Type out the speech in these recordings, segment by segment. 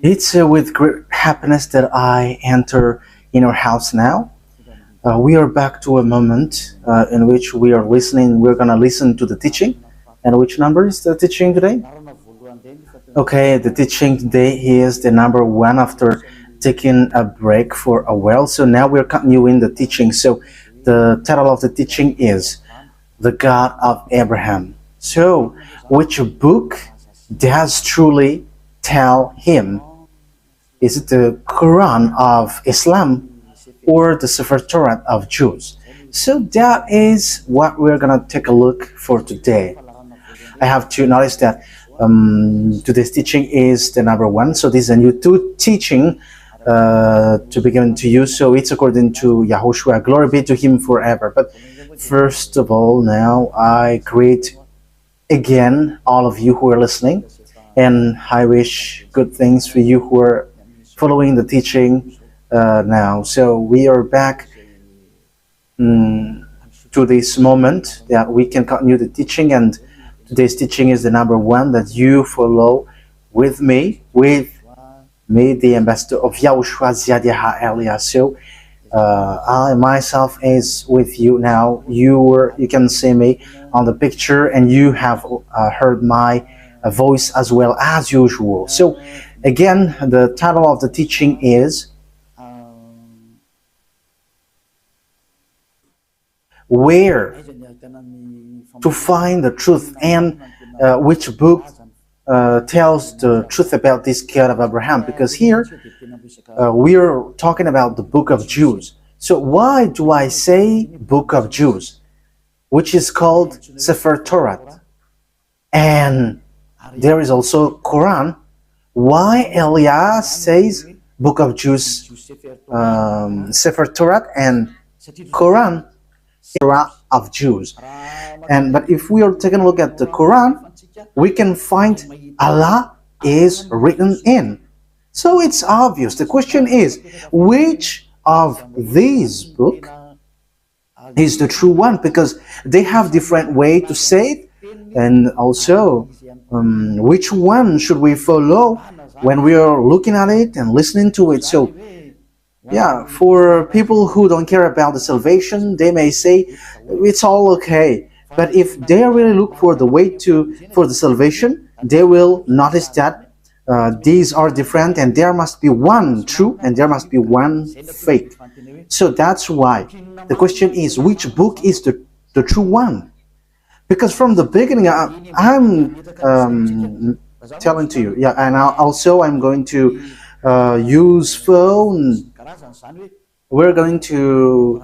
It's with great happiness that I enter in our house now. We are back to a moment in which we are listening. We're going to listen to the teaching. And which number is the teaching today? Okay, the teaching today is the number one after taking a break for a while. So now we're continuing the teaching. So the title of the teaching is The God of Abraham. So, which book does truly tell him? Is it the Quran of Islam or the sefer torat of Jews? So that is what we're gonna take a look for today. I have to notice that today's teaching is the number one. So this is a new teaching to be given to you. So it's according to YAHOSHUAH. Glory be to him forever. But first of all, now I greet again all of you who are listening, and I wish good things for you who are following the teaching now. So we are back to this moment that we can continue the teaching, and today's teaching is the number one that you follow with me, the ambassador of YAHOSHUAH Ziad Elia. So I myself is with you now. You can see me on the picture, and you have heard my voice as well as usual. So again, the title of the teaching is Where to Find the Truth, and which book tells the truth about this God of Abraham, because here we are talking about the book of Jews. So why do I say book of Jews, which is called sefer torat, and there is also Quran? Why Elias says book of Jews, sefer torat, and Quran, Torah of Jews? But if we are taking a look at the Quran, we can find Allah is written in. So it's obvious. The question is, which of these books is the true one? Because they have different way to say it, and also which one should we follow when we are looking at it and listening to it? So yeah, for people who don't care about the salvation, they may say it's all okay. But if they really look for the way for the salvation, they will notice that these are different, and there must be one true and there must be one fake. So that's why the question is, which book is the true one? Because from the beginning, I'm telling to you, and also I'm going to use phone. We're going to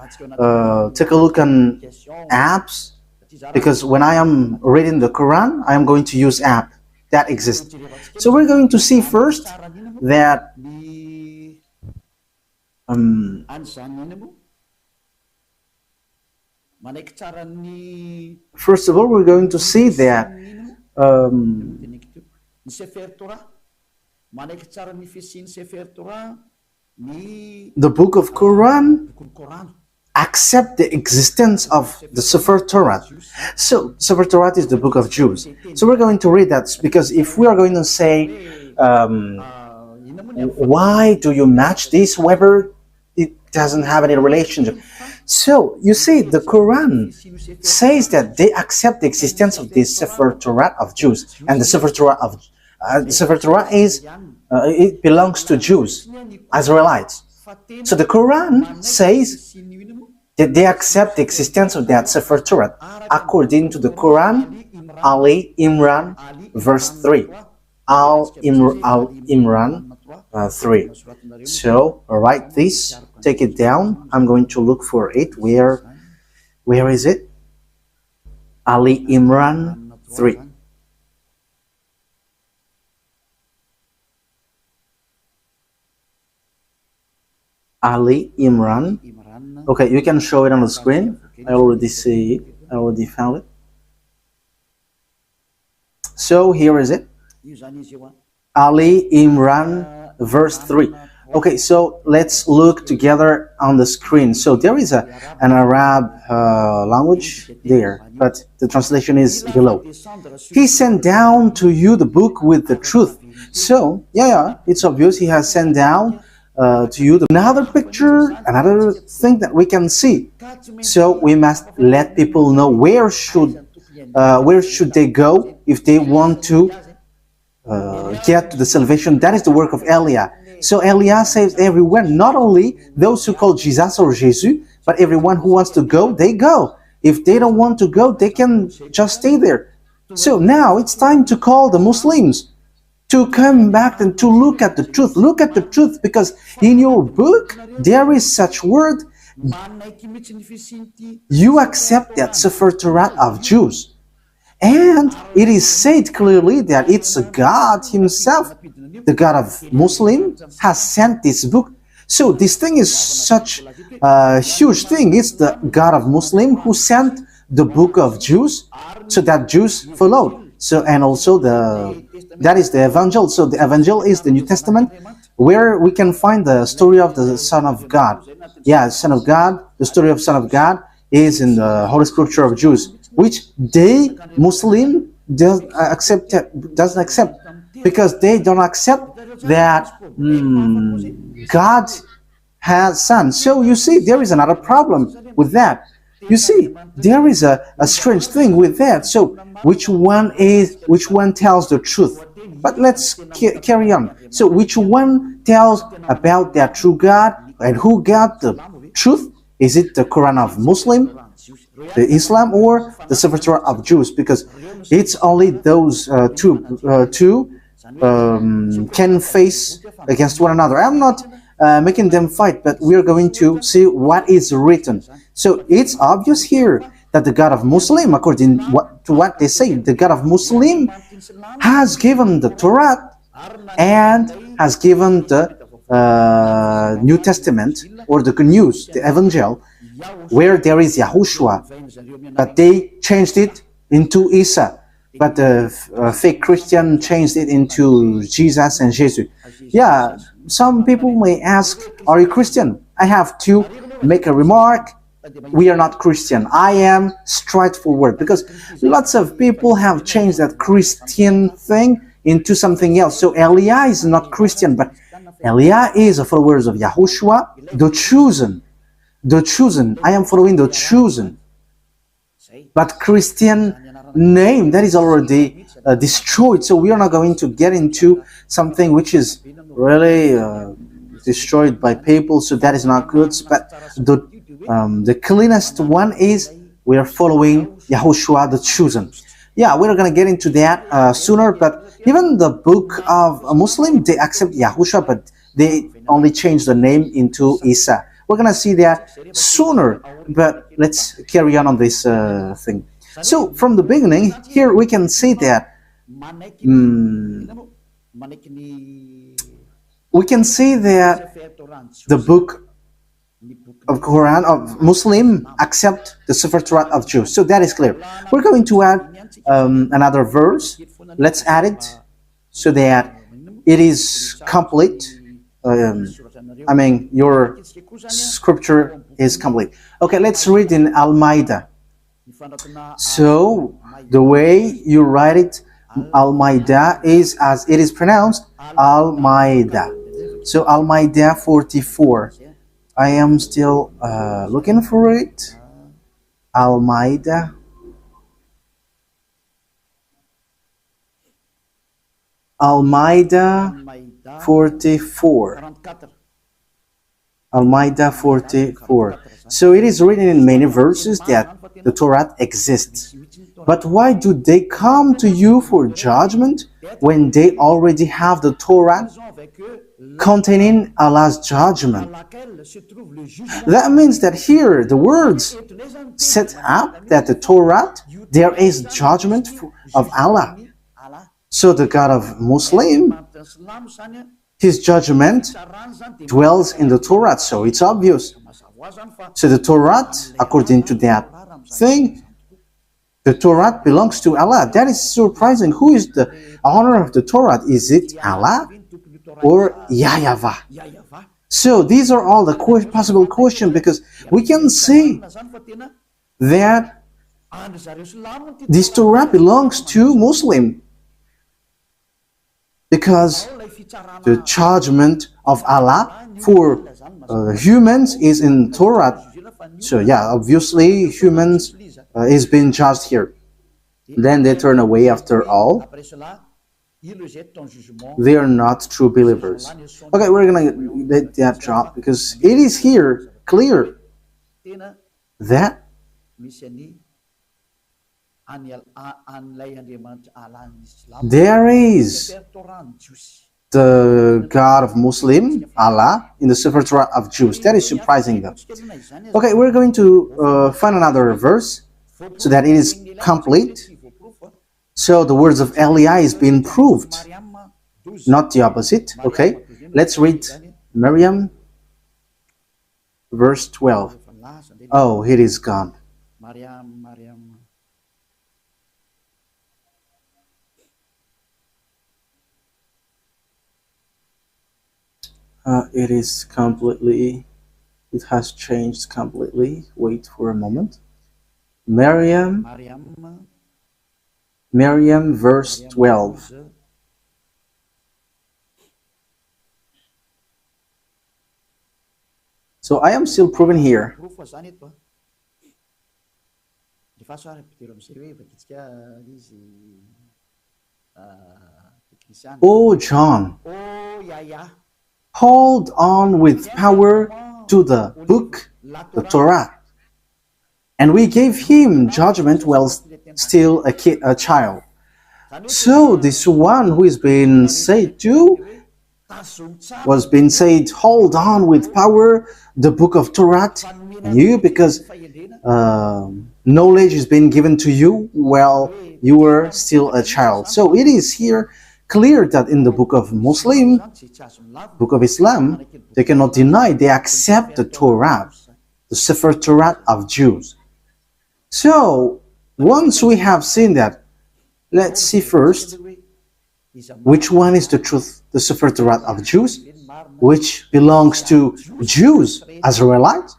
take a look on apps, because when I am reading the Quran, I am going to use app that exists. So we're going to see first that first of all, we're going to see that the book of Quran accept the existence of the sefer torat. So sefer torat is the book of Jews. So we're going to read that, because if we are going to say why do you match this, whether it doesn't have any relationship. So you see, the Quran says that they accept the existence of the sefer torat of Jews, and the sefer torat is it belongs to Jews, Israelites. So the Quran says that they accept the existence of that sefer torat according to the Quran, Ali Imran, verse 3. Imran 3. So write this, take it down. I'm going to look for it. Where is it? Ali Imran 3. Ali Imran. Okay, you can show it on the screen. I already see it. I already found it. So here is it. Ali Imran verse 3. Okay, so let's look together on the screen. So there is an Arab language there, but the translation is below. He sent down to you the book with the truth, So, yeah, it's obvious he has sent down to you another picture, another thing that we can see. So we must let people know where should they go if they want to get to the salvation. That is the work of Elia. So Elia saves everyone, not only those who call Jesus or Jesus, but everyone who wants to go, they go. If they don't want to go, they can just stay there. So now it's time to call the Muslims to come back and to look at the truth. Look at the truth, because in your book there is such word. You accept that sefer torat of Jews. And it is said clearly that it's God himself, the God of Muslim, has sent this book. So this thing is such a huge thing. It's the God of Muslim who sent the book of Jews, so that Jews followed. So, and also that is the Evangel. So the Evangel is the New Testament, where we can find the story of the Son of God. Yeah, Son of God. The story of Son of God is in the Holy Scripture of Jews, which they Muslim doesn't accept, because they don't accept that God has son. So you see, there is another problem with that. You see, there is a strange thing with that. So which one tells the truth? But let's carry on. So which one tells about that true God, and who got the truth? Is it the Quran of Muslim, the Islam, or the sefer Torah of Jews? Because it's only those two can face against one another. I'm not making them fight, but we are going to see what is written. So it's obvious here that the God of Muslim, according to what they say, the God of Muslim has given the Torah and has given the New Testament, or the good news, the Evangel, where there is YAHOSHUAH, but they changed it into Isa. But the fake Christian changed it into Jesus and Jesus. Yeah, some people may ask, are you Christian? I have to make a remark. We are not Christian. I am straightforward, because lots of people have changed that Christian thing into something else. So Elia is not Christian, but Elia is a follower of YAHOSHUAH, the chosen. The chosen. I am following the chosen. But Christian name, that is already destroyed. So we are not going to get into something which is really destroyed by people. So that is not good. But the cleanest one is we are following YAHOSHUAH, the chosen. Yeah, we're going to get into that sooner. But even the book of a Muslim, they accept YAHOSHUAH, but they only change the name into Isa. We're going to see that sooner, but let's carry on this thing. So from the beginning, here we can see that the book of Quran of Muslim accept the sefer Torah of Jews. So that is clear. We're going to add another verse. Let's add it so that it is complete. Your scripture is complete. Okay, let's read in Al-Ma'idah. So the way you write it, Al-Ma'idah, is as it is pronounced, Al-Ma'idah. So Al-Ma'idah 44. I am still looking for it. Al-Ma'idah. Al-Ma'idah 44. Al-Ma'idah 44. So it is written in many verses that the Torah exists. But why do they come to you for judgment when they already have the Torah containing Allah's judgment? That means that here the words set up that the Torah, there is judgment of Allah. So the God of Muslim, his judgment dwells in the Torah, so it's obvious. So the Torah, according to that thing, the Torah belongs to Allah. That is surprising. Who is the owner of the Torah? Is it Allah or YAHVAH? So these are all the possible questions, because we can see that this Torah belongs to Muslim. because the judgment of Allah for humans is in Torah. So yeah, obviously humans is being judged here. Then they turn away after all. They are not true believers. Okay, we're gonna let that drop because it is here clear that there is the God of Muslim, Allah, in the sefer torat of Jews. That is surprising them. Okay, we're going to find another verse so that it is complete. So the words of Eli is being proved, not the opposite. Okay, let's read Maryam, verse 12. Oh, it is gone. It is completely, it has changed completely. Wait for a moment. Maryam, verse 12. So I am still proving here. Oh, John, hold on with power to the book, the Torah. And we gave him judgment while still a child. So this one who is being said to was being said, hold on with power the book of Torah, and you, because knowledge is being given to you while you were still a child. So it is here clear that in the book of Muslim, book of Islam, they cannot deny, they accept the Torah, the sefer torat of Jews. So once we have seen that, let's see first which one is the truth, the sefer torat of Jews, which belongs to Jews, Israelites,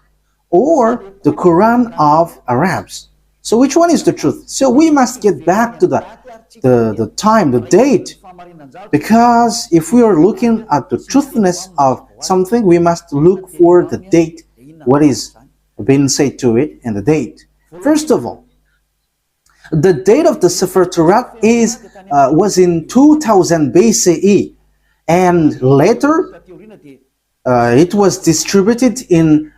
or the Quran of Arabs. So which one is the truth? So we must get back to the time, the date, because if we are looking at the truthness of something, we must look for the date, what is being said to it, and the date. First of all, the date of the sefer torat was in 2000 BCE, and later it was distributed in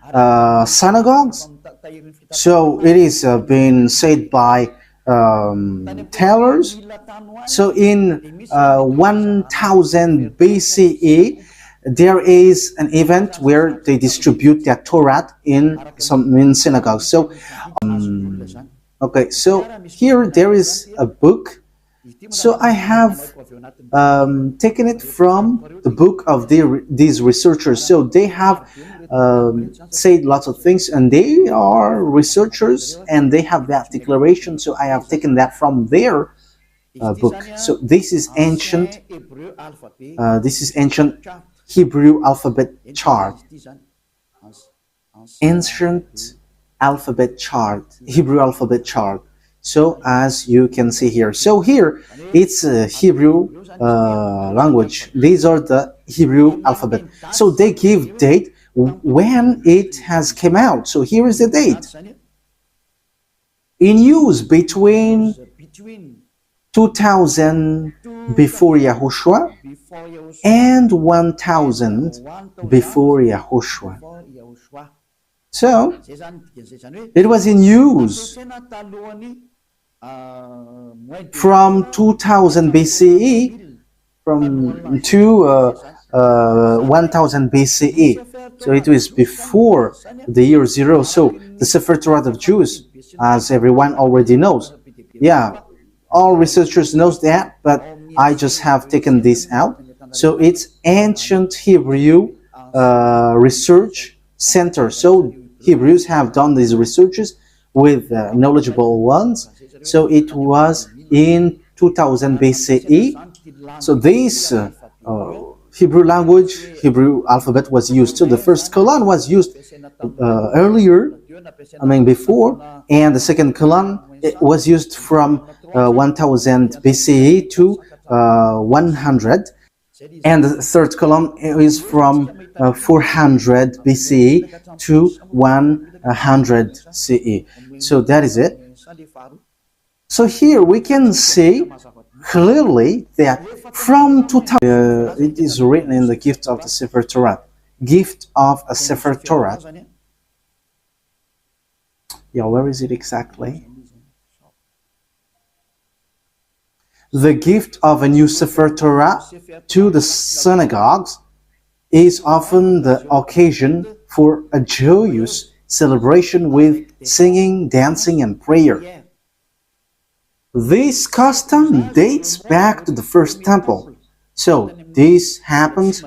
synagogues. So it is being said by tailors. So in 1000 BCE, there is an event where they distribute their Torah in synagogues. So okay, so here there is a book. So I have taken it from the book of these researchers. So they have said lots of things, and they are researchers, and they have that declaration. So I have taken that from their book. So this is ancient. This is ancient Hebrew alphabet chart. Ancient alphabet chart, Hebrew alphabet chart. So as you can see here, so here it's Hebrew language. These are the Hebrew alphabet. So they give date when it has came out. So here is the date. In use between 2000 before Yahushua and 1000 before Yahushua. So it was in use from 2000 BCE to 1000 BCE. So it was before the year 0. So the sefer torat of Jews, as everyone already knows. Yeah, all researchers knows that, but I just have taken this out. So it's ancient Hebrew research center. So Hebrews have done these researches with knowledgeable ones. So it was in 2000 BCE. So this Hebrew language, Hebrew alphabet was used. So the first colon was used earlier, before, and the second colon was used from 1000 BCE to 100. And the third column is from 400 BCE to 100 CE. So that is it. So here we can see clearly that from 2000, it is written in the gift of the sefer torat. Gift of a sefer torat. Yeah, where is it exactly? The gift of a new sefer Torah to the synagogues is often the occasion for a joyous celebration with singing, dancing, and prayer. This custom dates back to the first temple. So this happened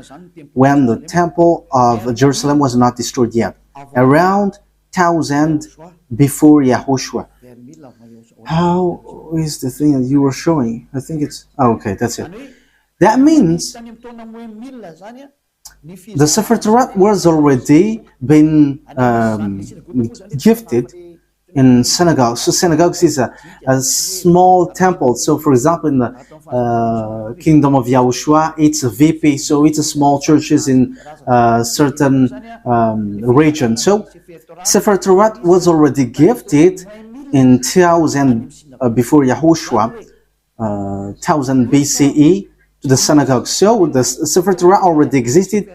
when the temple of Jerusalem was not destroyed yet, around 1000 before YAHOSHUAH. How is the thing that you were showing? I think it's... Oh, okay, that's it. That means the sefer Torah was already been gifted in synagogues. So synagogues is a small temple. So for example, in the kingdom of YAHOSHUAH, it's a VP. So it's a small churches in certain region. So sefer Torah was already gifted in 1000 before YAHOSHUAH, 1000 BCE to the synagogue. So the sefer Torah already existed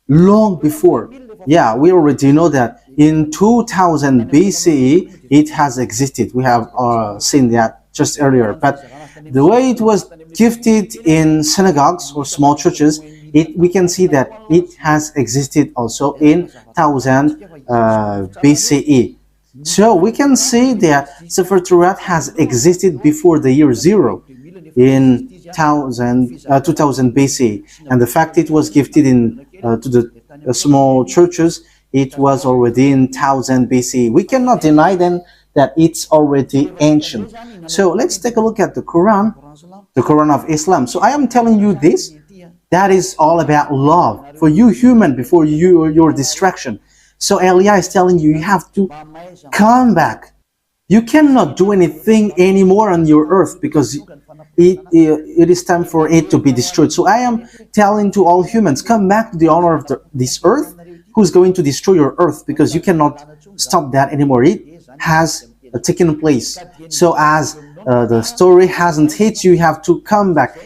long before. Yeah, we already know that in 2000 BCE it has existed. We have seen that just earlier. But the way it was gifted in synagogues or small churches, we can see that it has existed also in 1000 BCE. So we can see that sefer Torah has existed before the year 0 in 2000 BC, and the fact it was gifted in to the small churches, it was already in 1000 BC. We cannot deny then that it's already ancient. So let's take a look at the Quran of Islam. So I am telling you this, that is all about love for you human before your distraction. So Elia is telling you, you have to come back. You cannot do anything anymore on your earth because it is time for it to be destroyed. So I am telling to all humans, come back to the owner of this earth, who's going to destroy your earth, because you cannot stop that anymore. It has taken place. So as the story hasn't hit you, you have to come back.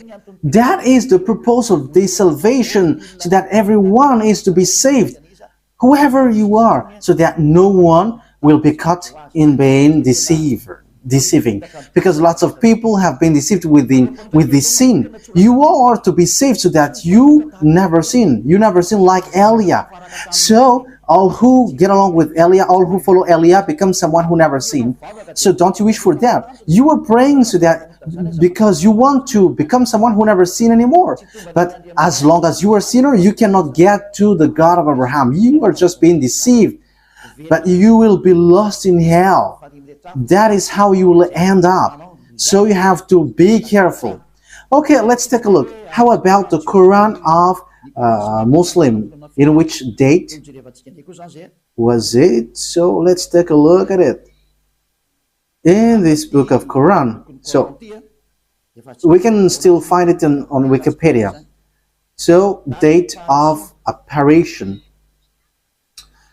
That is the purpose of this salvation, so that everyone is to be saved, whoever you are, so that no one will be caught in being deceiving, because lots of people have been deceived with this sin. You all are to be saved so that you never sin. You never sin like Elia. So all who get along with Elia, all who follow Elia, become someone who never sinned. So don't you wish for that? You are praying so that because you want to become someone who never sinned anymore. But as long as you are a sinner, you cannot get to the God of Abraham. You are just being deceived, but you will be lost in hell. That is how you will end up. So you have to be careful. Okay, let's take a look. How about the Quran of Muslim? In which date was it? So let's take a look at it. In this book of Quran. So we can still find it on Wikipedia. So date of apparition.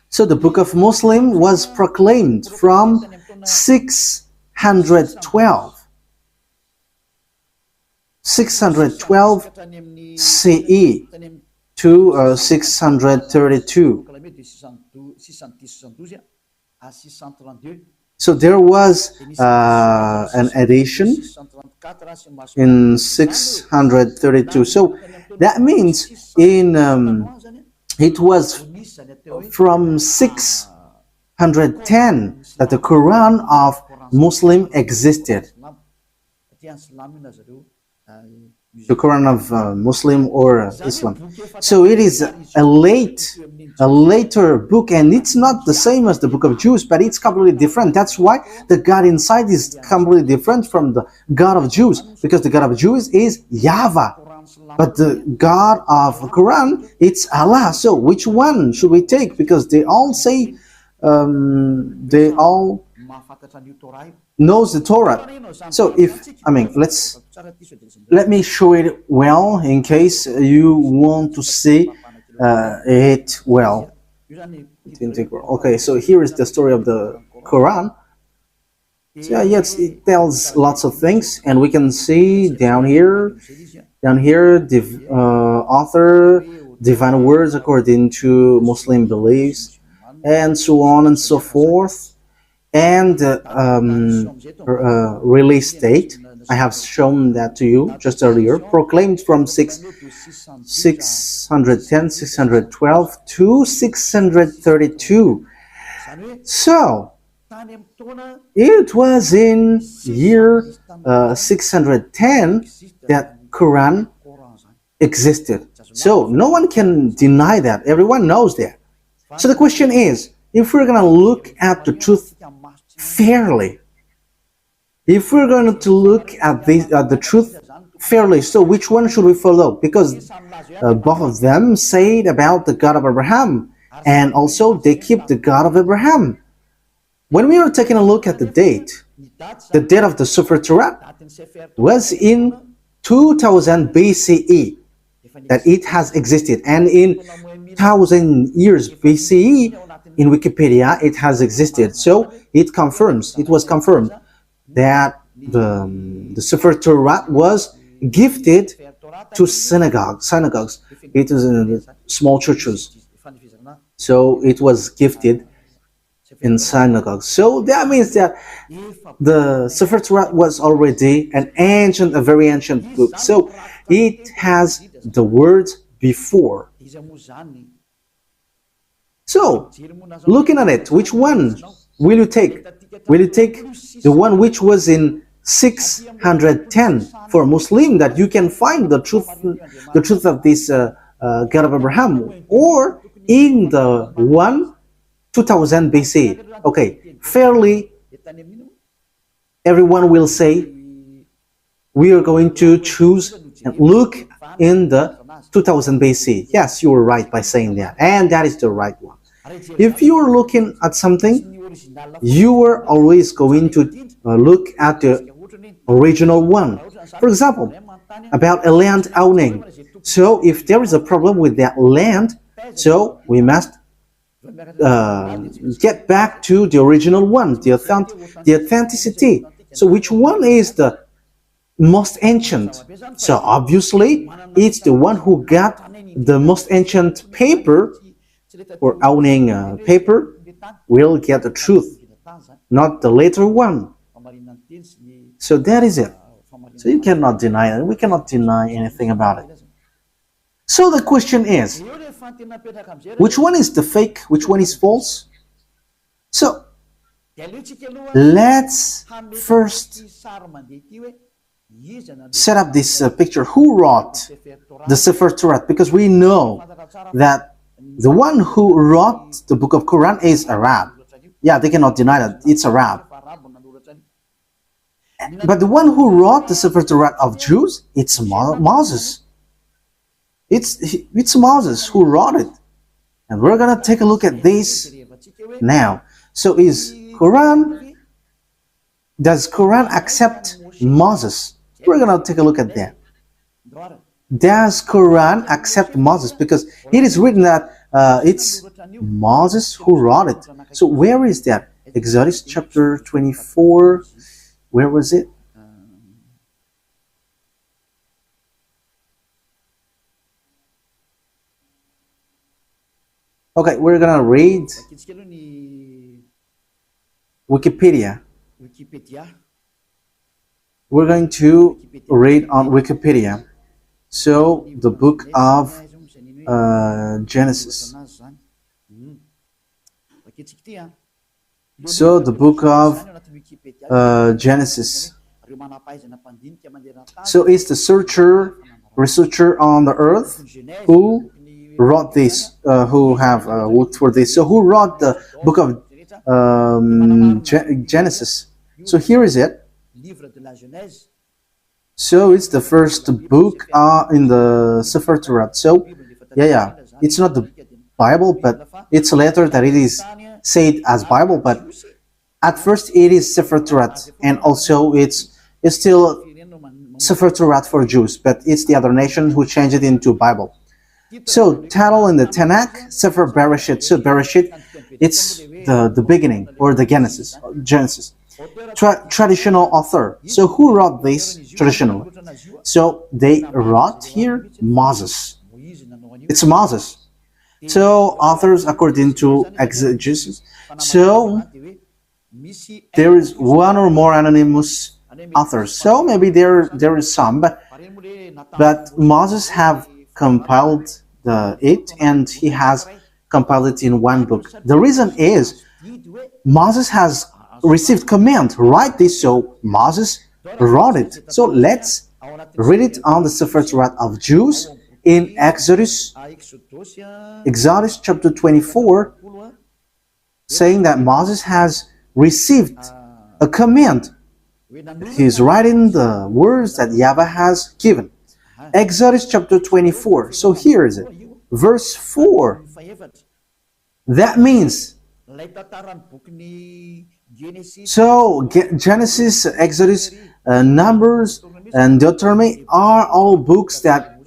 So the book of Muslim was proclaimed from 612 CE to 632. So there was an edition in 632. So that means it was from 610 that the Quran of Muslim existed. The Quran of Muslim or Islam. So it is a later book, and it's not the same as the book of Jews, but it's completely different. That's why the God inside is completely different from the God of Jews, because the God of Jews is YAHVAH, but the God of the Quran, it's Allah. So which one should we take? Because they all say, they all knows the Torah. So let's let me show it well in case you want to see it well. Okay, so here is the story of the Quran. So yeah, yes, it tells lots of things, and we can see down here, the author, divine words according to Muslim beliefs, and so on and so forth, and release date. I have shown that to you just earlier, proclaimed from 610, 612 to 632. So, it was in year 610 that Quran existed. So, no one can deny that. Everyone knows that. So the question is, if we're going to look at the truth fairly, if we're going to look at the truth fairly, so which one should we follow? Because both of them say about the God of Abraham, and also they keep the God of Abraham. When we are taking a look at the date of the sefer torat was in 2000 BCE that it has existed, and in 1000 years BCE in Wikipedia it has existed. So it was confirmed that the sefer torat was gifted to synagogues. It is in small churches. So it was gifted in synagogues. So that means that the sefer torat was already a very ancient book. So it has the words before. So, looking at it, which one will you take? Will you take the one which was in 610 for a Muslim, that you can find the truth of this God of Abraham, or in the one 2000 BC? Okay, fairly, everyone will say we are going to choose and look in the 2000 BC. Yes, you were right by saying that, and that is the right one. If you are looking at something, you are always going to look at the original one. For example, about a land owning. So if there is a problem with that land, so we must get back to the original one, the authenticity. So which one is the most ancient? So obviously it's the one who got the most ancient paper, or owning paper, will get the truth, not the later one. So that is it. So you cannot deny it. We cannot deny anything about it. So the question is, which one is the fake? Which one is false? So let's first set up this picture. Who wrote the sefer torat? Because we know that the one who wrote the book of Quran is Arab. Yeah, they cannot deny that it's Arab. But the one who wrote the sefer torat of Jews, it's Moses. It's Moses who wrote it. And we're going to take a look at this now. So does Quran accept Moses? We're going to take a look at that. Does Quran accept Moses? Because it is written that it's Moses who wrote it. So where is that? Exodus chapter 24. Where was it? Okay, we're gonna read Wikipedia. We're going to read on Wikipedia. So the book of Genesis. So the book of Genesis. So it's the researcher on the earth who wrote this, who have worked for this. So who wrote the book of Genesis? So here is it. So it's the first book in the sefer torat. So yeah, it's not the Bible, but it's a letter that it is said as Bible, but at first it is sefer torat, and also it's still sefer torat for Jews, but it's the other nations who change it into Bible. So title in the Tanakh, Sefer Bereshit. So Bereshit, it's the beginning or the Genesis. Traditional author. So who wrote this traditionally? So they wrote here Moses. It's Moses. So authors according to exegesis. So there is one or more anonymous authors. So maybe there is some, but Moses have compiled it, and he has compiled it in one book. The reason is Moses has received command, write this, so Moses wrote it. So let's read it on the Sefer Torat of Jews in Exodus chapter 24, saying that Moses has received a command. He's writing the words that YAHVAH has given. Exodus chapter 24. So here is it. Verse 4. That means, so Genesis, Exodus, Numbers, and Deuteronomy are all books that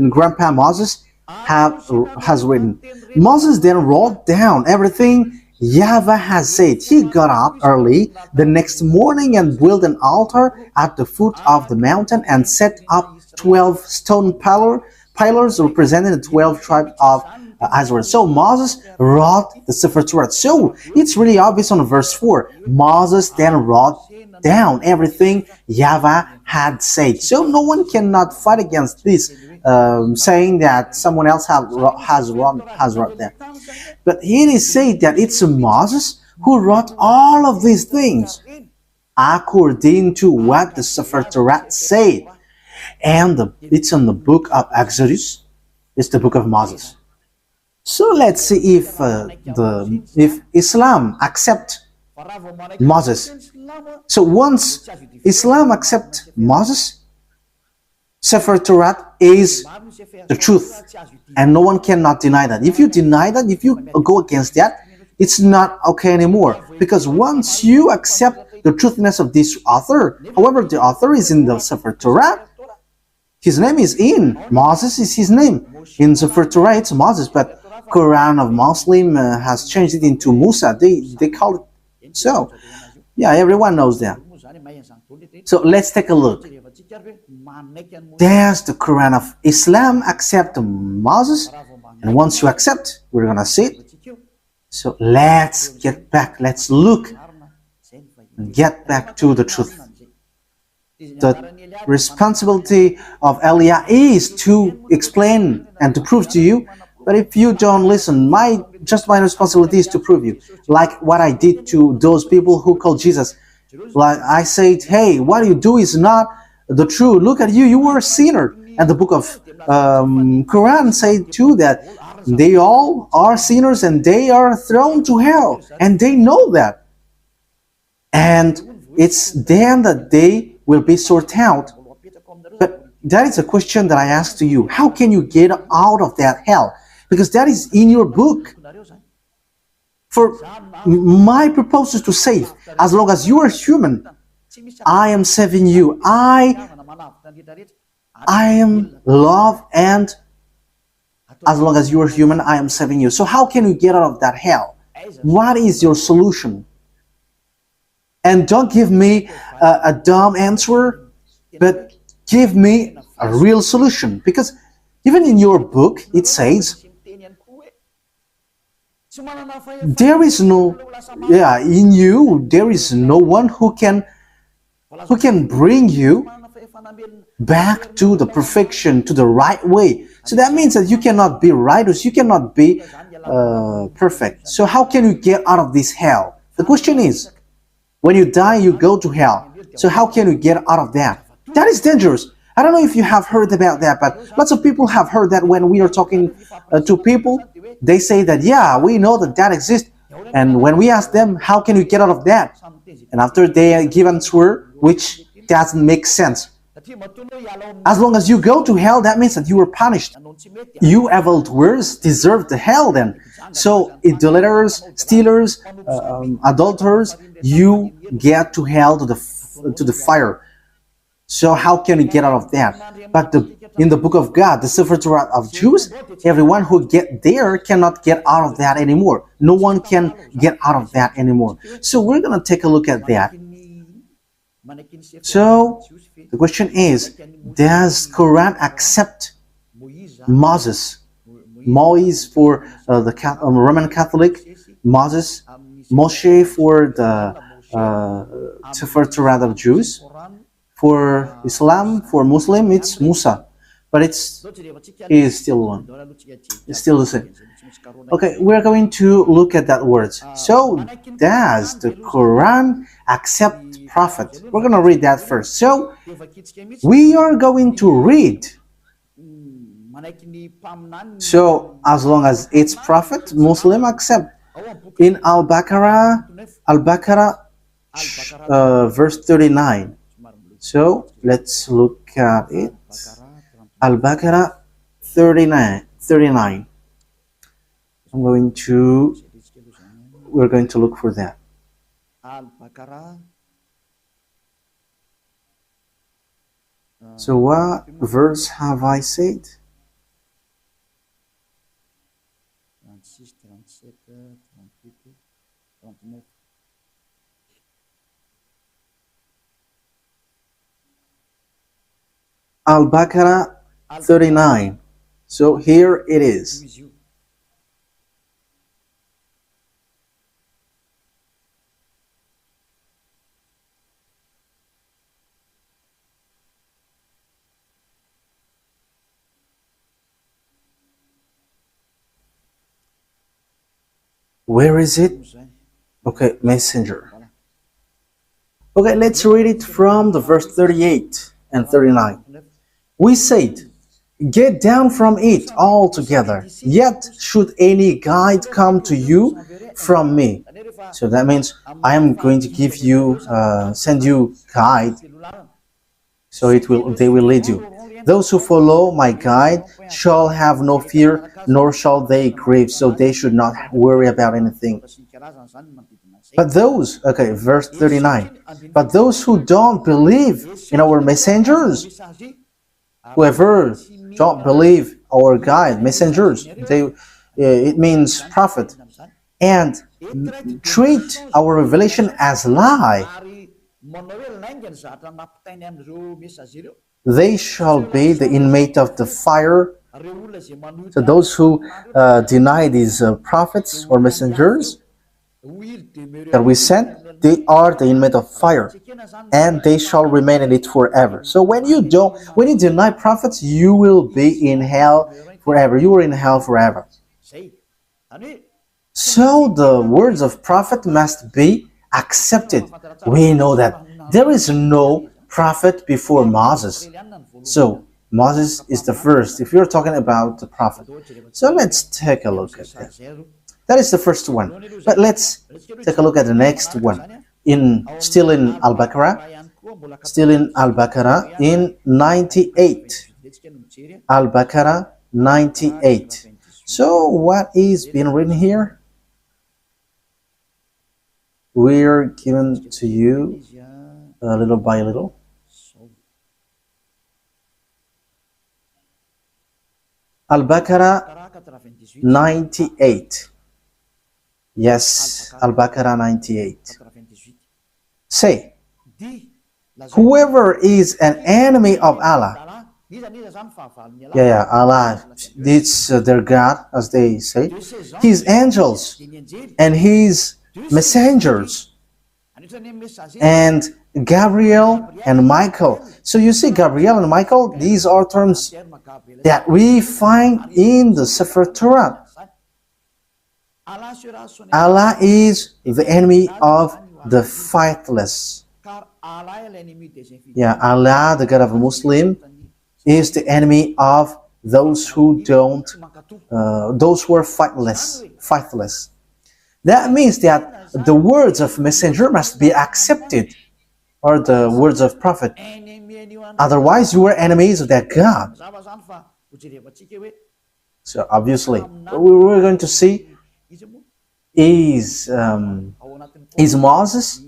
Grandpa Moses has written. Moses then wrote down everything YAHVAH has said. He got up early the next morning and built an altar at the foot of the mountain and set up 12 stone pillars representing the 12 tribes of Israel. So Moses wrote the Sefer Torat. So it's really obvious on verse 4. Moses then wrote down everything YAHVAH had said. So no one cannot fight against this, saying that someone else has wrote that. But it is said that it's Moses who wrote all of these things according to what the Sefer Torat said. And it's in the book of Exodus. It's the book of Moses. So let's see if Islam accept Moses. So once Islam accept Moses, Sefer Torat is the truth, and no one cannot deny that. If you deny that, if you go against that, it's not okay anymore. Because once you accept the truthiness of this author, however, the author is in the Sefer Torat, his name is in. Moses is his name. In Sefer Torah, it's Moses, but Quran of Muslim has changed it into Musa. They call it so. Yeah, everyone knows that. So let's take a look. There's the Quran of Islam accept Moses, and once you accept, we're gonna see it. So let's get back. Let's look and get back to the truth. The responsibility of Elia is to explain and to prove to you. But if you don't listen, my responsibility is to prove you. Like what I did to those people who called Jesus. Like I said, hey, what you do is not the truth. Look at you, you were a sinner. And the book of Quran said too that they all are sinners and they are thrown to hell. And they know that. And it's then that they will be sorted out. But that is a question that I ask to you. How can you get out of that hell? Because that is in your book. For my purpose is to save. As long as you are human, I am saving you. I am love, and as long as you are human, I am saving you. So how can you get out of that hell? What is your solution? And don't give me a dumb answer, but give me a real solution. Because even in your book, it says, there is no, in you, there is no one who can bring you back to the perfection, to the right way. So that means that you cannot be righteous, you cannot be perfect. So how can you get out of this hell? The question is, when you die, you go to hell. So how can you get out of that? That is dangerous. I don't know if you have heard about that, but lots of people have heard that when we are talking to people, they say that, yeah, we know that that exists. And when we ask them, how can you get out of that? And after they give an answer, which doesn't make sense. As long as you go to hell, that means that you were punished. You evildoers deserve the hell then. So idolaters, stealers, adulterers, you get to hell, to the fire. So how can you get out of that? But in the book of God, the sefer torat of Jews, everyone who get there cannot get out of that anymore. No one can get out of that anymore. So we're going to take a look at that. So the question is, does Quran accept Moses? Moise for the Roman Catholic, Moses, Moshe for the sefer torat of Jews. For Islam, for Muslim, it's Musa, but he is still one. It's still the same. Okay, we're going to look at that words. So, does the Quran accept prophet? We're going to read that first. So, we are going to read. So, as long as it's prophet, Muslim accept. In Al-Baqarah, verse 39. So let's look at it. Al-Baqarah 39. We're going to look for that. So what verse have I said? Al-Baqarah 39. So here it is. Where is it? Okay, messenger. Okay, let's read it from the verse 38 and 39. We said, get down from it altogether, yet should any guide come to you from me. So that means I am going to give you, send you guide, so they will lead you. Those who follow my guide shall have no fear, nor shall they grieve, so they should not worry about anything. But those, okay, verse 39, but those who don't believe in our messengers, whoever don't believe our guide, messengers, it means prophet, and treat our revelation as lie, they shall be the inmate of the fire. So those who deny these prophets or messengers that we sent, they are the inmate of fire, and they shall remain in it forever. So when you deny prophets, you will be in hell forever. You are in hell forever. So the words of prophet must be accepted. We know that there is no prophet before Moses. So Moses is the first, if you're talking about the prophet. So let's take a look at that. That is the first one. But let's take a look at the next one. Still in Al-Baqarah, in 98. Al-Baqarah 98. So what is being written here? We're given to you little by little. Al-Baqarah 98. Yes, Al-Baqarah 98. Say, whoever is an enemy of Allah, Allah, it's their God, as they say, his angels and his messengers, and Gabriel and Michael. So you see, Gabriel and Michael, these are terms that we find in the sefer torat. Allah is the enemy of the faithless. Yeah, Allah, the God of a Muslim, is the enemy of those who don't, those who are faithless. That means that the words of messenger must be accepted, or the words of prophet. Otherwise, you are enemies of that God. So obviously, we're going to see, is Moses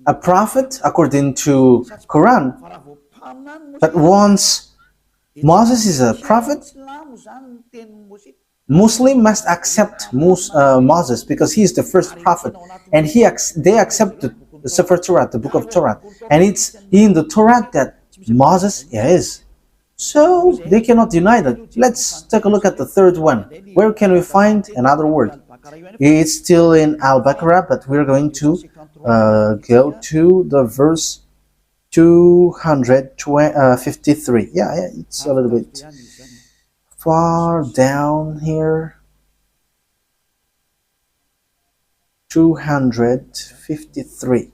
a prophet according to Quran? But once Moses is a prophet, Muslim must accept Moses because he is the first prophet, and they accept the sefer Torah, the book of Torah, and it's in the Torah that Moses is. So they cannot deny that. Let's take a look at the third one. Where can we find another word? It's still in Al-Baqarah, but we're going to go to the verse 253. Yeah, it's a little bit far down here. 253.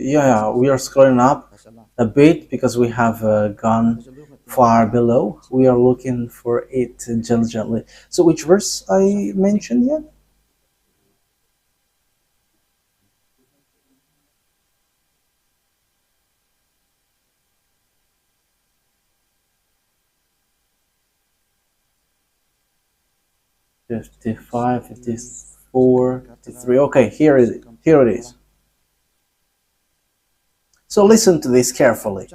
Yeah, we are scrolling up a bit because we have gone far below. We are looking for it diligently. So which verse I mentioned yet? "55, 54, 53. Okay, here it is. So listen to this carefully.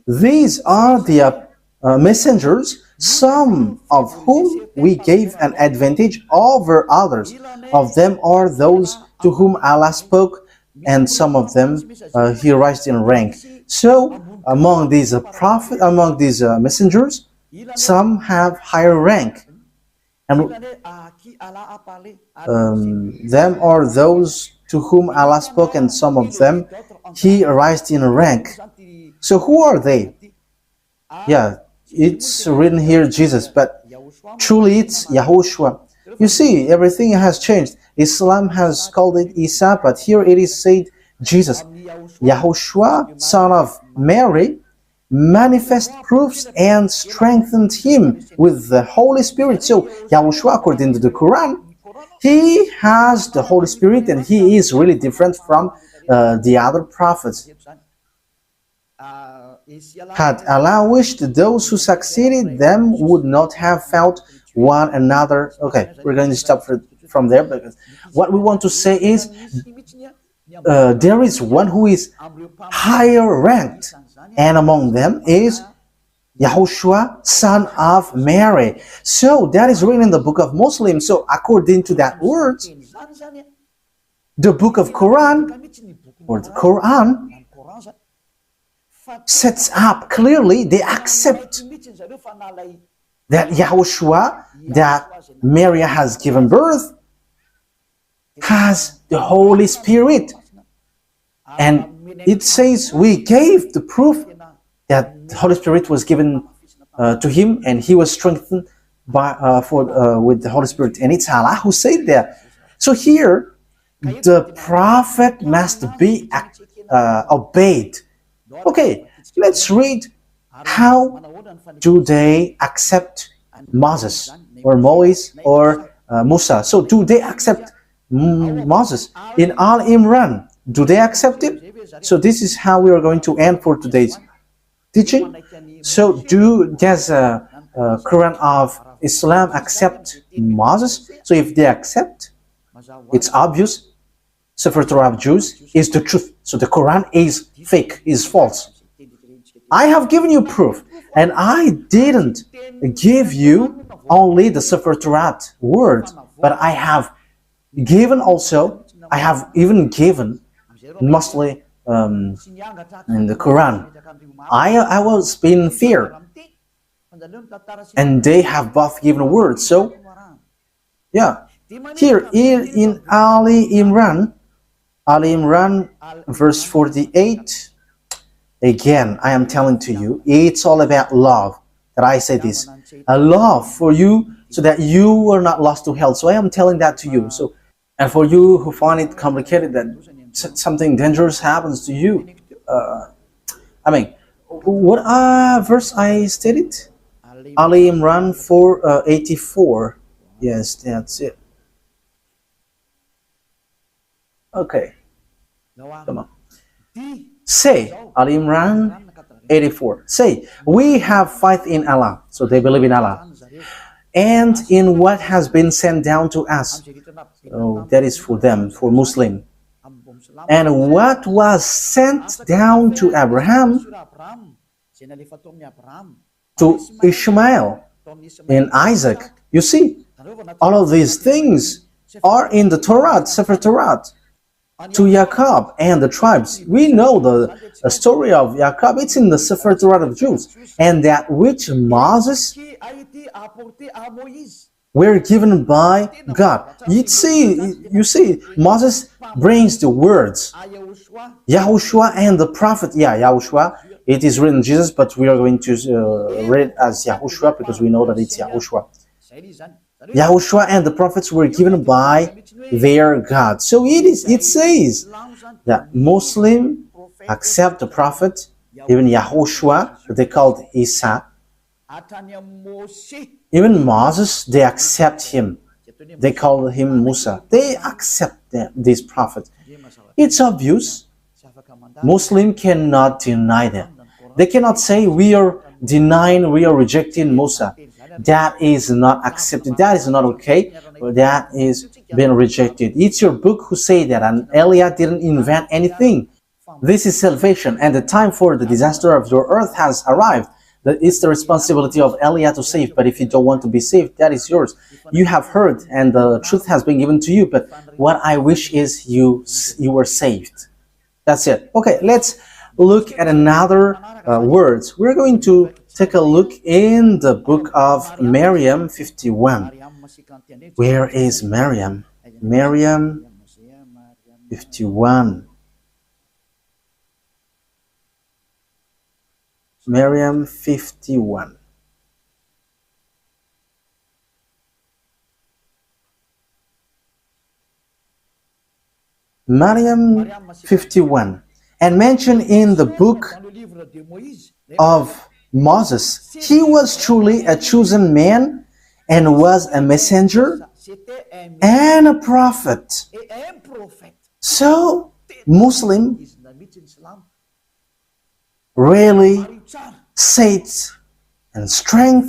These are the messengers, some of whom we gave an advantage over others. Of them are those to whom Allah spoke, and some of them He raised in rank. So among these messengers, some have higher rank, and them are those to whom Allah spoke, and some of them He raised in rank. So who are they? Yeah, it's written here Jesus, but truly it's YAHOSHUAH. You see, everything has changed. Islam has called it Isa, but here it is said Jesus. YAHOSHUAH, son of Mary, manifest proofs and strengthened him with the Holy Spirit. So YAHOSHUAH, according to the Quran, he has the Holy Spirit, and he is really different from the other prophets. Had Allah wished, those who succeeded them would not have felt one another. Okay, we're going to stop from there, because what we want to say is there is one who is higher ranked, and among them is YAHOSHUAH, son of Mary. So that is written in the book of Muslims. So according to that word, the book of Quran, or the Quran, sets up clearly, they accept that YAHOSHUAH, that Mary has given birth, has the Holy Spirit. And it says we gave the proof that the Holy Spirit was given to him, and he was strengthened with the Holy Spirit. And it's Allah who said that. So here, the prophet must be obeyed. Okay, let's read how do they accept Moses or Moise or Musa. So do they accept Moses in Al Imran? Do they accept it? So this is how we are going to end for today's teaching. So does Quran of Islam accept Moses? So if they accept, it's obvious Sefer Torah of Jews is the truth. So the Quran is fake, is false. I have given you proof, and I didn't give you only the Sefer Torah word, but I have given also, I have even given mostly in the Quran. I was in fear, and they have both given a word. So yeah, here in Ali Imran verse 48, again I am telling to you, it's all about love. That I say this, a love for you, so that you are not lost to hell. So I am telling that to you. So, and for you who find it complicated, that something dangerous happens to you, I mean, what verse I stated? Ali Imran 4:84. Yes, that's it. Okay, come on. Say, Ali Imran 84. Say, we have faith in Allah. So they believe in Allah. And in what has been sent down to us. So that is for them, for Muslim. And what was sent down to Abraham, to Ishmael, and Isaac. You see, all of these things are in the torat, sefer torat. To Jacob and the tribes. We know the story of Jacob. It's in the sefer torat of Jews. And that which Moses were given by God. You see, Moses brings the words. YAHOSHUAH and the prophet. YAHOSHUAH. It is written Jesus, but we are going to read it as YAHOSHUAH because we know that it's YAHOSHUAH. YAHOSHUAH and the prophets were given by their God. So it says that Muslim accept the prophet, even YAHOSHUAH, they called Isa. Even Moses, they accept him. They call him Musa. They accept this prophet. It's obvious. Muslim cannot deny that. They cannot say we are denying, we are rejecting Musa. That is not accepted. That is not okay. That is being rejected. It's your book who say that, and Eliah didn't invent anything. This is salvation, and the time for the disaster of your earth has arrived. It's the responsibility of Eliah to save, but if you don't want to be saved, that is yours. You have heard, and the truth has been given to you, but what I wish is you were saved. That's it. Okay, let's look at another words. We're going to take a look in the book of Miriam 51. Where is Miriam? Miriam 51. Miriam 51. Miriam 51. And mentioned in the book of Moses, he was truly a chosen man and was a messenger and a prophet. So, Muslim really faith and strength,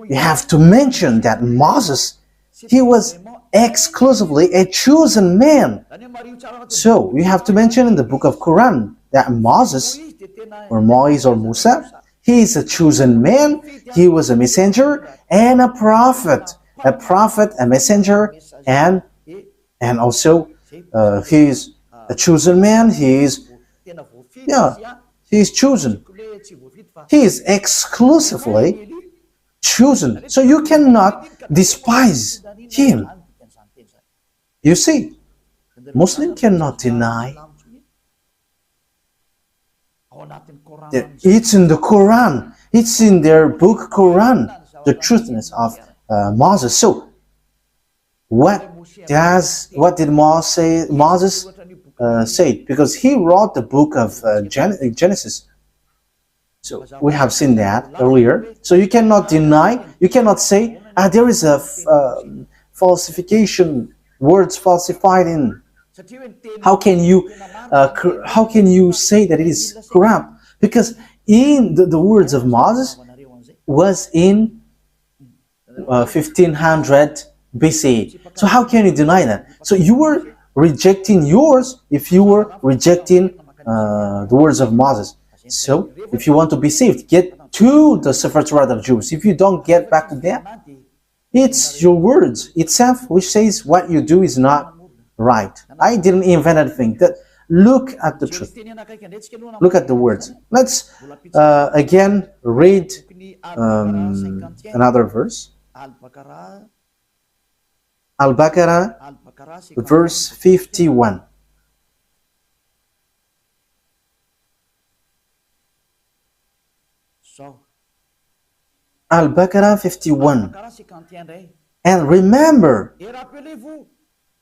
you have to mention that Moses, he was exclusively a chosen man. So you have to mention in the book of Quran that Moses, or Moise or Musa, he is a chosen man, he was a messenger and a prophet, a messenger, and also he is a chosen man. He is chosen. He is exclusively chosen. So you cannot despise him. You see, Muslim cannot deny that it's in the Quran. It's in their book Quran, the truthness of Moses. So, what did Moses say? Because he wrote the book of Genesis. So we have seen that earlier. So you cannot deny, you cannot say, there is a falsification, words falsified in. How can you say that it is corrupt? Because in the words of Moses was in 1500 BC. So how can you deny that? So you were rejecting yours if you were rejecting the words of Moses. So if you want to be saved, get to the sefer torat of Jews. If you don't get back to that, it's your words itself which says what you do is not right. I didn't invent anything. Look at the truth. Look at the words. Let's again read another verse. Al-Baqarah, verse 51. Al-Baqarah 51. And remember,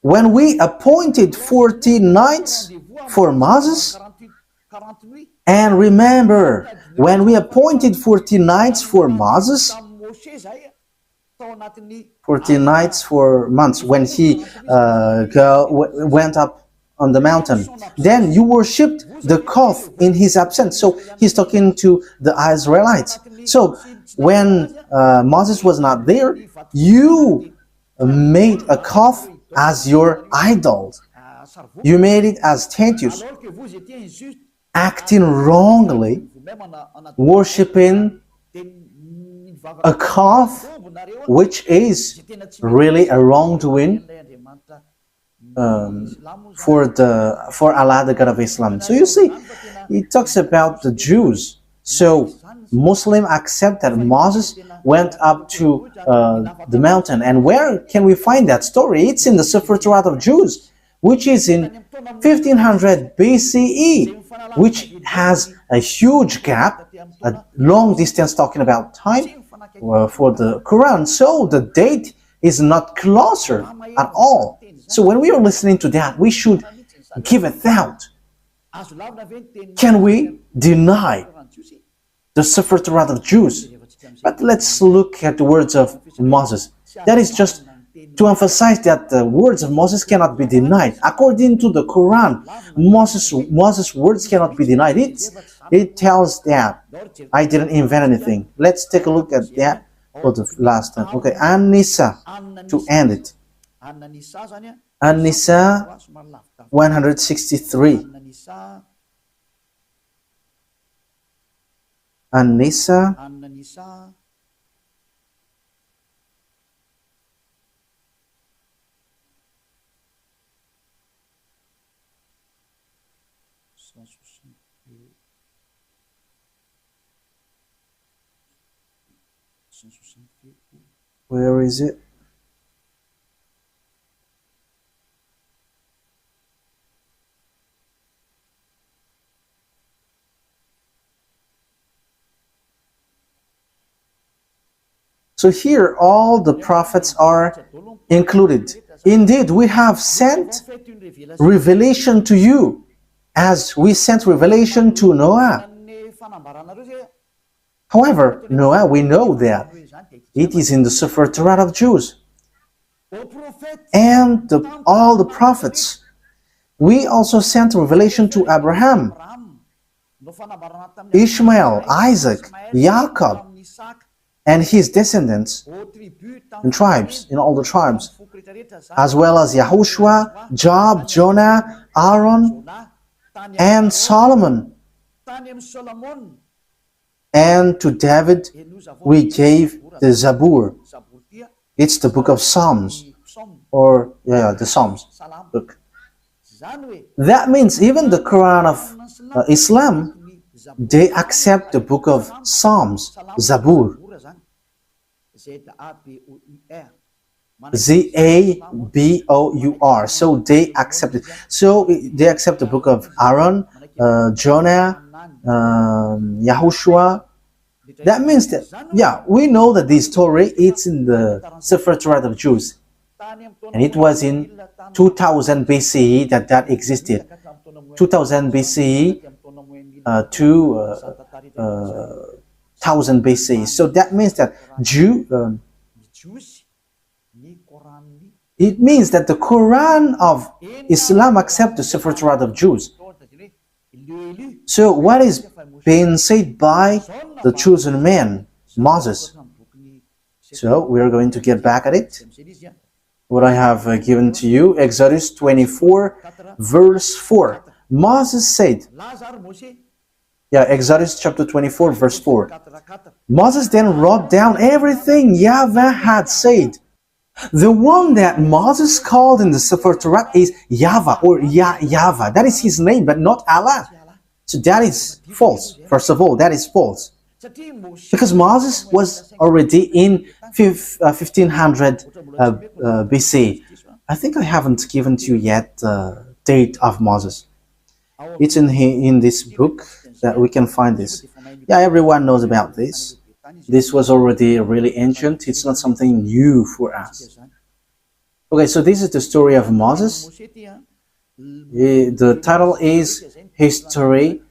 when we appointed 40 nights for Moses, and remember, when we appointed 40 nights for Moses, 40 nights for months, when he went up on the mountain. Then you worshipped the calf in his absence. So he's talking to the Israelites. So when Moses was not there, you made a calf as your idol. You made it as statues, acting wrongly, worshipping a calf, which is really a wrongdoing for Allah, the God of Islam. So you see, it talks about the Jews. So Muslims accept that Moses went up to the mountain. And where can we find that story? It's in the Sefer Torat of Jews, which is in 1500 BCE, which has a huge gap, a long distance talking about time for the Quran. So the date is not closer at all. So when we are listening to that, we should give a thought. Can we deny the Sefer Torat of Jews? But let's look at the words of Moses. That is just to emphasize that the words of Moses cannot be denied. According to the Quran, Moses' words cannot be denied. It tells that I didn't invent anything. Let's take a look at that for the last time. Okay, An-Nisa, to end it. An-Nisa 163. An-Nisa where is it? So here all the prophets are included. Indeed, we have sent revelation to you as we sent revelation to Noah. However, Noah, we know that it is in the Sefer Torat of Jews. And all the prophets. We also sent revelation to Abraham, Ishmael, Isaac, Jacob, and his descendants in tribes, in all the tribes, as well as YAHOSHUAH, Job, Jonah, Aaron, and Solomon. And to David we gave the Zabur. It's the book of Psalms, or the Psalms book. That means even the Quran of Islam, they accept the book of Psalms, Zabur. Zabur. So they accept it. So they accept the book of Aaron, Jonah, YAHOSHUAH. That means that, we know that this story, it's in the Sefer Torat of Jews. And it was in 2000 BCE that existed. 2000 BCE to 1000 BCE. So that means that it means that the Quran of Islam accepts the Sefer Torat of Jews. So what is being said by the chosen man, Moses? So we are going to get back at it. What I have given to you, Exodus 24, verse 4. Moses said, Exodus chapter 24, verse 4. Moses then wrote down everything YAHVAH had said. The one that Moses called in the Sefer Torat is YAHVAH, or YAHVAH. That is his name, but not Allah. So that is false. First of all, that is false. Because Moses was already in 1500 BC. I think I haven't given to you yet the date of Moses. It's in this book that we can find this. Everyone knows about this. This was already really ancient. It's not something new for us. Okay, so this is the story of Moses. The title is History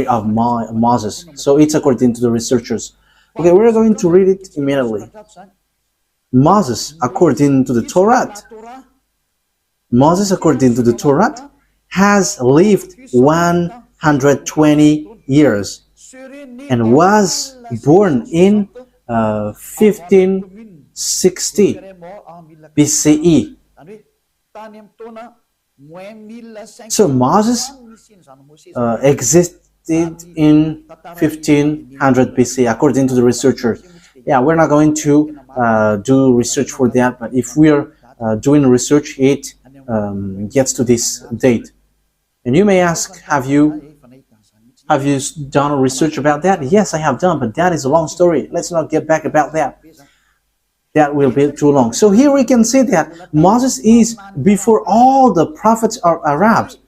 of Moses. So it's according to the researchers. Okay, we're going to read it immediately. Moses, according to the Torah, Moses, according to the Torah, has lived 120 years and was born in 1560 BCE. So Moses existed in 1500 BC, according to the researchers. Yeah, we're not going to do research for that, but if we're doing research, it gets to this date. And you may ask, have you done research about that? Yes, I have done, but that is a long story. Let's not get back about that. That will be too long. So here we can see that Moses is before all the prophets are Arabs,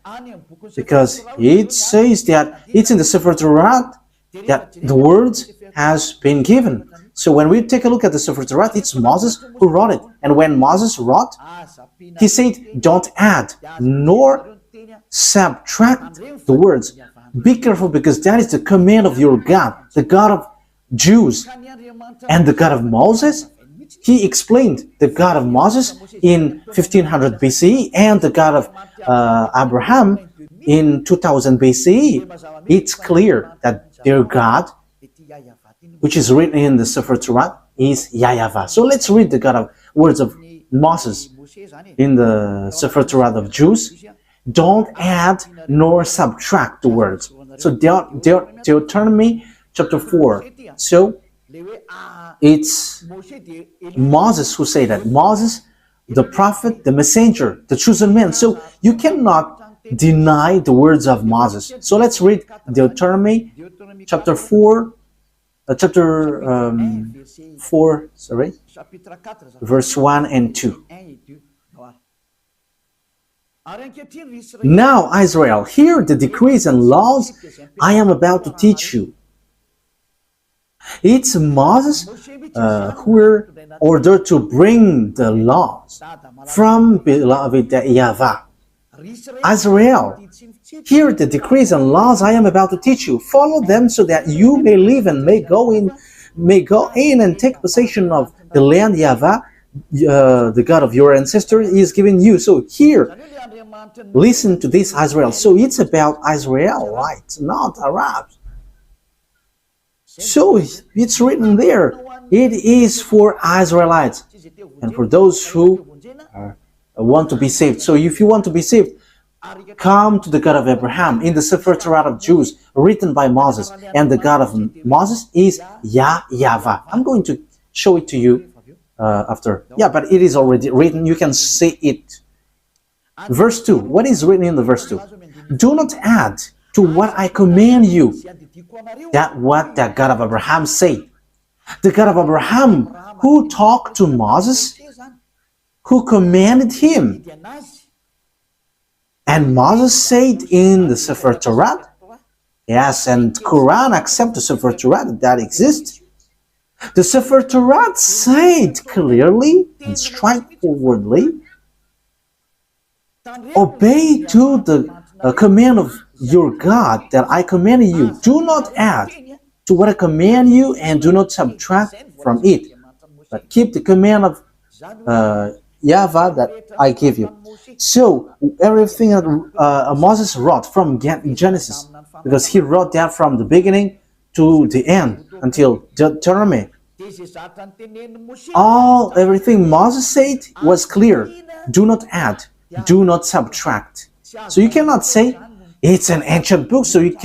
because it says that it's in the sefer torat that the words has been given. So when we take a look at the sefer torat, it's Moses who wrote it. And when Moses wrote, he said, don't add nor subtract the words. Be careful, because that is the command of your God, the God of Jews. And the God of Moses, he explained the God of Moses in 1500 BCE and the God of Abraham in 2000 BCE. It's clear that their God, which is written in the sefer Torah, is YAHVAH. So let's read the words of Moses in the sefer Torah of Jews. Don't add nor subtract the words. So Deuteronomy chapter 4. So it's Moses who said that. Moses, the prophet, the messenger, the chosen man. So you cannot deny the words of Moses. So let's read Deuteronomy chapter 4, verse 1 and 2. Now, Israel, hear the decrees and laws I am about to teach you. It's Moses who were ordered to bring the laws from beloved YAHVAH. Israel, hear the decrees and laws I am about to teach you. Follow them so that you may live and may go in and take possession of the land YAHVAH, the God of your ancestors, is giving you. So here, listen to this, Israel. So it's about Israelites, not Arabs. So it's written there. It is for Israelites and for those who want to be saved. So if you want to be saved, come to the God of Abraham in the sefer Torah of Jews, written by Moses. And the God of Moses is YAHVAH. I'm going to show it to you after. Yeah, but it is already written. You can see it. Verse 2. What is written in the verse 2? Do not add to what I command you. That what the God of Abraham said. The God of Abraham who talked to Moses, who commanded him. And Moses said in the sefer Torah, yes, and Quran accept the sefer Torah that exists. The sefer Torah said clearly and straightforwardly, obey to the command of your God that I command you. Do not add to what I command you and do not subtract from it, but keep the command of YAHVAH that I give you. So everything that Moses wrote from Genesis, because he wrote that from the beginning to the end until Deuteronomy. Everything Moses said was clear. Do not add, do not subtract. So you cannot say it's an ancient book, so we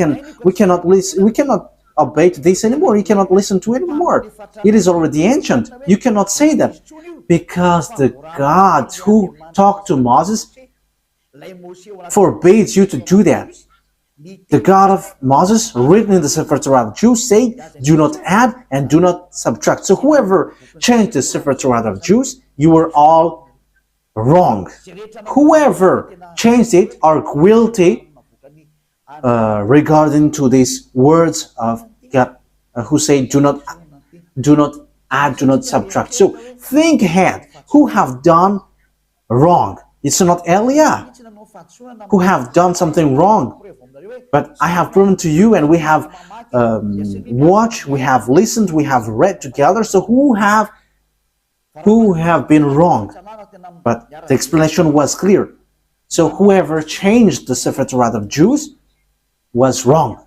cannot obey to this anymore. You cannot listen to it anymore. It is already ancient. You cannot say that, because the God who talked to Moses forbids you to do that. The God of Moses, written in the sefer Torah of Jews, said, do not add and do not subtract. So whoever changed the sefer Torah of Jews, you were all wrong. Whoever changed it are guilty regarding to these words of God, who say, do not add, do not subtract. So think ahead. Who have done wrong? It's not Eliah who have done something wrong. But I have proven to you, and we have watched, we have listened, we have read together. So who have been wrong? But the explanation was clear. So whoever changed the sefer torat of Jews was wrong.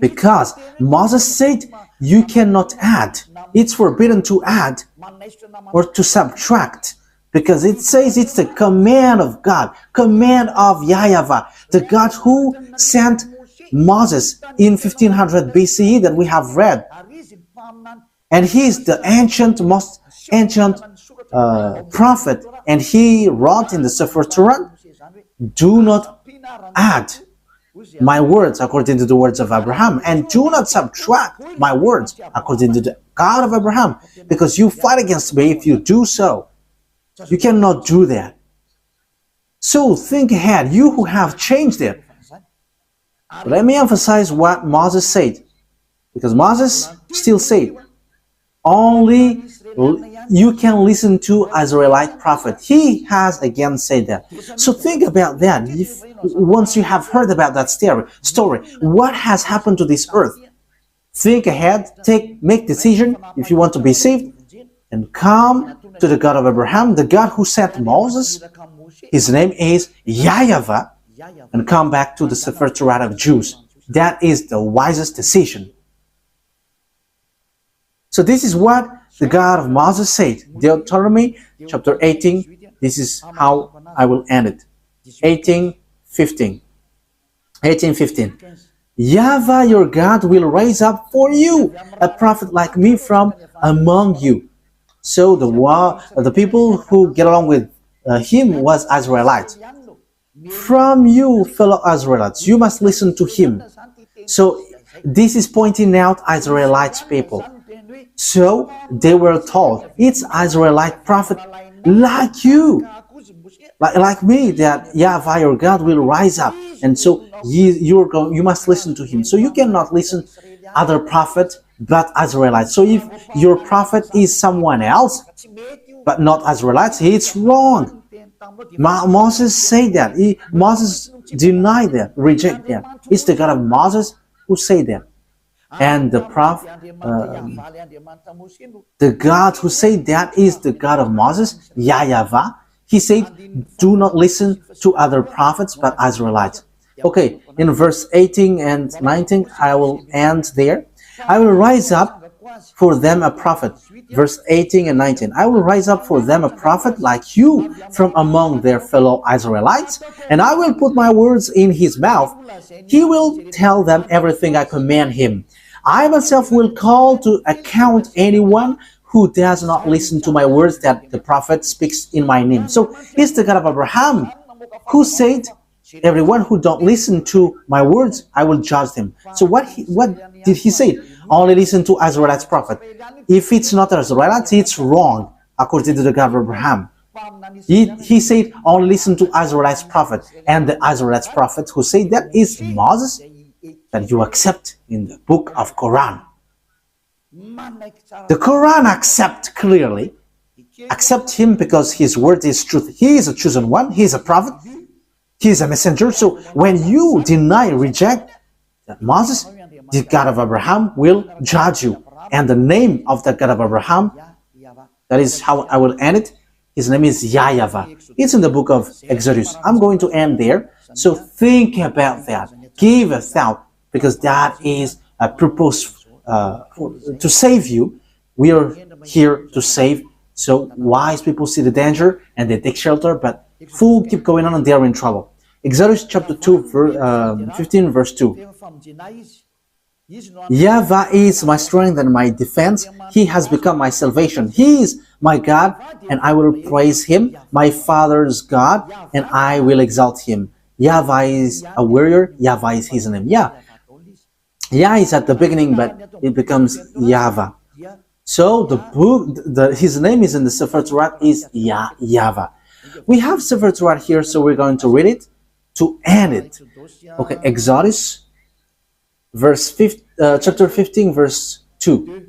Because Moses said you cannot add. It's forbidden to add or to subtract. Because it says it's the command of God, command of YAHVAH, the God who sent Moses in 1500 BCE that we have read. And he is the most ancient prophet. And he wrote in the sefer Torah, do not add my words according to the words of Abraham, and do not subtract my words according to the God of Abraham, because you fight against me if you do so. You cannot do that. So think ahead, you who have changed it. Let me emphasize what Moses said, because Moses still said, only you can listen to Israelite prophet. He has again said that. So think about that. Once you have heard about that story, what has happened to this earth? Think ahead, make decision if you want to be saved, and come to the God of Abraham, the God who sent Moses. His name is YAHVAH, and come back to the sefer torat of Jews. That is the wisest decision. So this is what the God of Moses said. Deuteronomy chapter 18. This is how I will end it. 18:15. YAHVAH your God will raise up for you a prophet like me from among you. So the people who get along with him was Israelites. From you, fellow Israelites, you must listen to him. So this is pointing out Israelite people. So they were told, it's Israelite prophet like you, like me, that YAHVAH your God will rise up, and so you must listen to him. So you cannot listen other prophet but Israelites. So if your prophet is someone else but not Israelites, it's wrong. Moses said that. Moses denied that, reject that. It's the God of Moses who said that. And the prophet, the God who said that is the God of Moses, YAHVAH. He said, do not listen to other prophets but Israelites. Okay, in verse 18 and 19, I will end there. I will rise up for them a prophet. Verse 18 and 19. I will rise up for them a prophet like you from among their fellow Israelites, and I will put my words in his mouth. He will tell them everything I command him. I myself will call to account anyone who does not listen to my words that the prophet speaks in my name. So it's the God of Abraham who said, everyone who don't listen to my words, I will judge them. So what did he say? Only listen to Israelite prophet. If it's not Israelite, it's wrong, according to the God of Abraham. He said, only listen to Israelite prophet. And the Israelite prophet who said that is Moses, that you accept in the book of Quran. The Quran accept him because his word is truth. He is a chosen one. He is a prophet. He is a messenger. So when you reject that Moses, the God of Abraham will judge you. And the name of the God of Abraham, that is how I will end it. His name is YAHVAH. It's in the book of Exodus. I'm going to end there. So think about that. Give a thought, because that is a purpose to save you. We are here to save. So wise people see the danger and they take shelter, but fools keep going on and they are in trouble. Exodus chapter 2, 15 verse 2. YAHVAH is my strength and my defense. He has become my salvation. He is my God, and I will praise him, my father's God, and I will exalt him. YAHVAH is a warrior. YAHVAH is his name. Yah is at the beginning, but it becomes YAHVAH. So his name is in the sefer Torah is YAHVAH. We have sefer Torah here, so we're going to read it to end it. Okay, Exodus chapter 15 verse 2.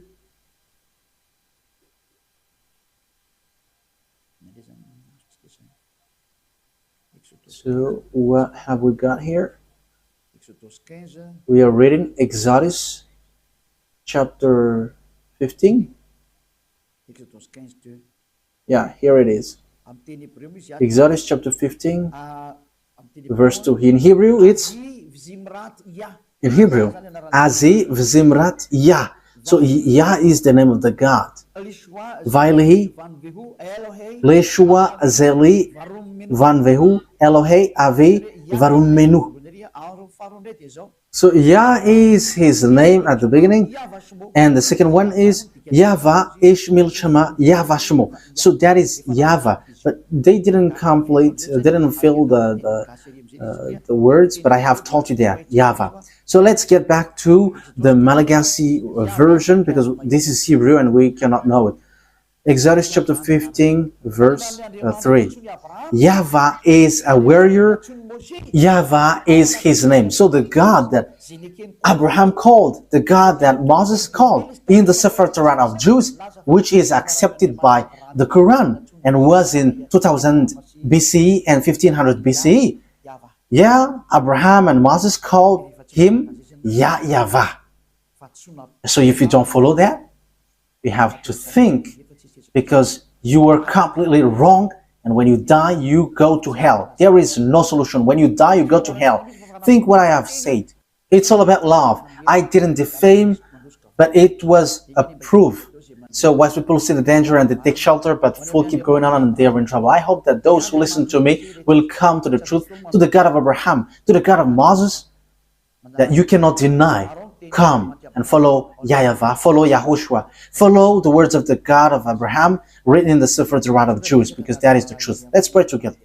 So what have we got here? We are reading Exodus chapter 15. Yeah, here it is. Exodus chapter 15, verse 2. In Hebrew, it's Azi Vzimrat Yah. So Yah is the name of the God. Vailehi, Leshua Zeli, Vanvehu, Elohe, Avi, Varumenu. So Yah is his name at the beginning, and the second one is YAHVAH Ishmil Shema YAHVAH Shemo. So that is YAHVAH, but they didn't fill the words, but I have taught you that YAHVAH. So let's get back to the Malagasy version, because this is Hebrew and we cannot know it. Exodus chapter 15, verse 3. YAHVAH is a warrior. YAHVAH is his name. So the God that Abraham called, the God that Moses called in the sefer torat of Jews, which is accepted by the Quran and was in 2000 BCE and 1500 BCE. Yeah, Abraham and Moses called him YAHVAH. So if you don't follow that, you have to think, because you were completely wrong, and when you die, you go to hell. There is no solution. When you die, you go to hell. Think what I have said. It's all about love. I didn't defame, but it was a proof. So wise people see the danger and they take shelter, but fool keep going on and they're in trouble. I hope that those who listen to me will come to the truth, to the God of Abraham, to the God of Moses, that you cannot deny. Come and follow YAHVAH, follow YAHOSHUAH, follow the words of the God of Abraham written in the sefer torat of Jews, because that is the truth. Let's pray together.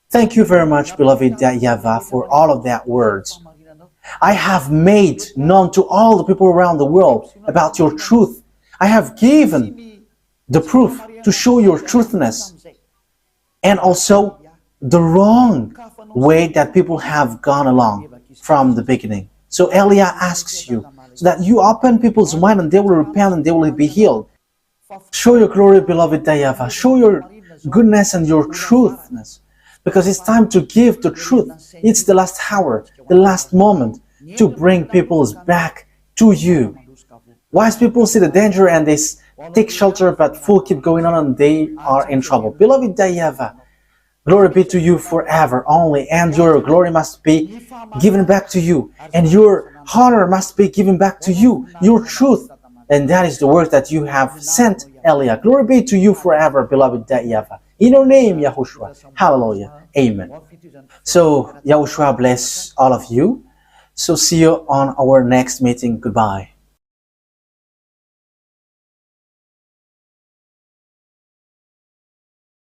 Thank you very much, beloved YAHVAH, for all of that words. I have made known to all the people around the world about your truth. I have given the proof to show your truthness, and also the wrong way that people have gone along from the beginning. So Elia asks you, so that you open people's mind and they will repent and they will be healed. Show your glory, beloved YAHVAH. Show your goodness and your truthness, because it's time to give the truth. It's the last hour, the last moment to bring people back to you. Wise people see the danger and they take shelter, but fool keep going on and they are in trouble. Beloved YAHVAH, glory be to you forever only, and your glory must be given back to you, and your honor must be given back to you, your truth. And that is the word that you have sent, Elia. Glory be to you forever, beloved YAHVAH. In your name, YAHOSHUAH. Hallelujah. Amen. So, YAHOSHUAH bless all of you. So see you on our next meeting. Goodbye.